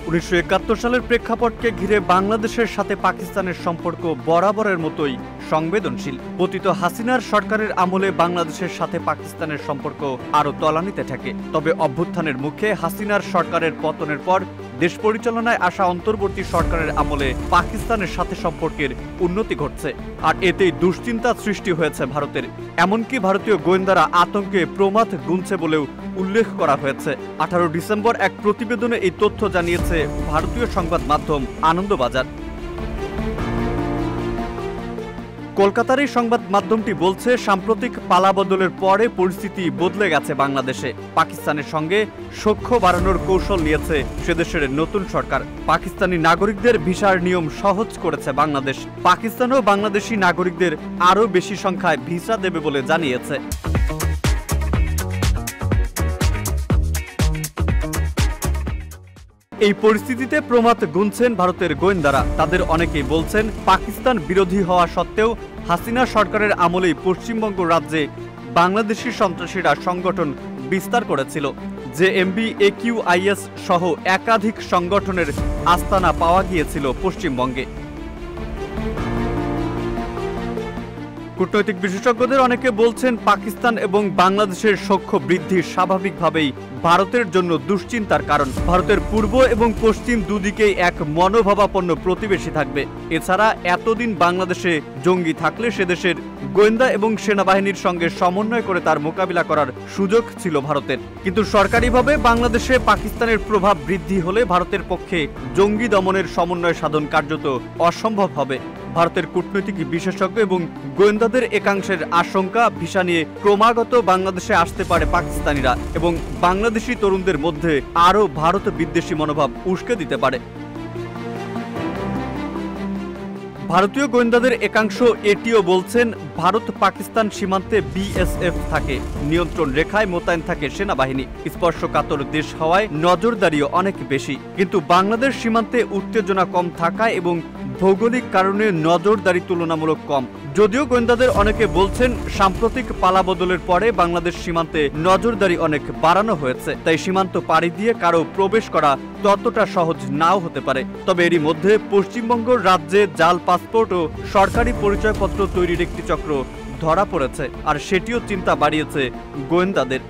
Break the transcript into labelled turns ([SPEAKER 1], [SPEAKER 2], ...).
[SPEAKER 1] 1971 সালের প্রেক্ষাপটকে ঘিরে বাংলাদেশের সাথে পাকিস্তানের সম্পর্ক বরাবরের মতোই সংবেদনশীল। পতিত হাসিনার সরকারের আমলে বাংলাদেশের সাথে পাকিস্তানের সম্পর্ক আরও তলানিতে থাকে। তবে অভ্যুত্থানের মুখে হাসিনার সরকারের পতনের পর দেশ পরিচালনায় আসা অন্তর্বর্তী সরকারের আমলে পাকিস্তানের সাথে সম্পর্কের উন্নতি ঘটছে, আর এতেই দুশ্চিন্তা সৃষ্টি হয়েছে ভারতের। এমনকি ভারতীয় গোয়েন্দারা আতঙ্কে প্রমাদ গুনছে বলেও উল্লেখ করা হয়েছে। 18 ডিসেম্বর এক প্রতিবেদনে এই তথ্য জানিয়েছে ভারতীয় সংবাদ মাধ্যম আনন্দবাজার। কলকাতার এই সংবাদ মাধ্যমটি বলছে, সাম্প্রতিক পালাবদলের পরে পরিস্থিতি বদলে গেছে বাংলাদেশে। পাকিস্তানের সঙ্গে সখ্য বাড়ানোর কৌশল নিয়েছে সেদেশের নতুন সরকার। পাকিস্তানি নাগরিকদের ভিসার নিয়ম সহজ করেছে বাংলাদেশ। পাকিস্তানও বাংলাদেশি নাগরিকদের আরও বেশি সংখ্যায় ভিসা দেবে বলে জানিয়েছে। এই পরিস্থিতিতে প্রমাদ গুনছেন ভারতের গোয়েন্দারা। তাদের অনেকেই বলছেন, পাকিস্তান বিরোধী হওয়া সত্ত্বেও হাসিনা সরকারের আমলেই পশ্চিমবঙ্গ রাজ্যে বাংলাদেশি সন্ত্রাসীরা সংগঠন বিস্তার করেছিল। জেএমবি, AQIS সহ একাধিক সংগঠনের আস্তানা পাওয়া গিয়েছিল পশ্চিমবঙ্গে। কূটনৈতিক বিশেষজ্ঞদের অনেকে বলছেন, পাকিস্তান এবং বাংলাদেশের সখ্য বৃদ্ধি স্বাভাবিকভাবেই ভারতের জন্য দুশ্চিন্তার কারণ। ভারতের পূর্ব এবং পশ্চিম দুদিকেই এক মনোভাবাপন্ন প্রতিবেশী থাকবে। এছাড়া এতদিন বাংলাদেশে জঙ্গি থাকলে সেদেশের গোয়েন্দা এবং সেনাবাহিনীর সঙ্গে সমন্বয় করে তার মোকাবিলা করার সুযোগ ছিল ভারতের। কিন্তু সরকারিভাবে বাংলাদেশে পাকিস্তানের প্রভাব বৃদ্ধি হলে ভারতের পক্ষে জঙ্গি দমনের সমন্বয় সাধন কার্যত অসম্ভব হবে। ভারতের কূটনৈতিক বিশেষজ্ঞ এবং গোয়েন্দাদের একাংশের আশঙ্কা, ভিসা নিয়ে ক্রমাগত বাংলাদেশে আসতে পারে পাকিস্তানিরা এবং বাংলাদেশি তরুণদের মধ্যে আরও ভারত বিদ্বেষী মনোভাব উস্কে দিতে পারে। ভারতীয় গোয়েন্দাদের একাংশ এটিও বলছেন, ভারত পাকিস্তান সীমান্তে BSF থাকে, নিয়ন্ত্রণ রেখায় মোতায়েন থাকে সেনাবাহিনী। স্পর্শকাতর দেশ হওয়ায় নজরদারিও অনেক বেশি। কিন্তু বাংলাদেশ সীমান্তে উত্তেজনা কম থাকায় এবং ভৌগোলিক কারণে নজরদারি তুলনামূলক কম। যদিও গোয়েন্দাদের অনেকে বলছেন, সাম্প্রতিক পালাবদলের পরে বাংলাদেশ সীমান্তে নজরদারি অনেক বাড়ানো হয়েছে, তাই সীমান্ত পাড়ি দিয়ে কারো প্রবেশ করা ততটা সহজ নাও হতে পারে। তবে এরই মধ্যে পশ্চিমবঙ্গ রাজ্যে জাল পাসপোর্ট ও সরকারি পরিচয়পত্র তৈরির একটি চক্র ধরা পড়েছে, আর সেটিও চিন্তা বাড়িয়েছে গোয়েন্দাদের।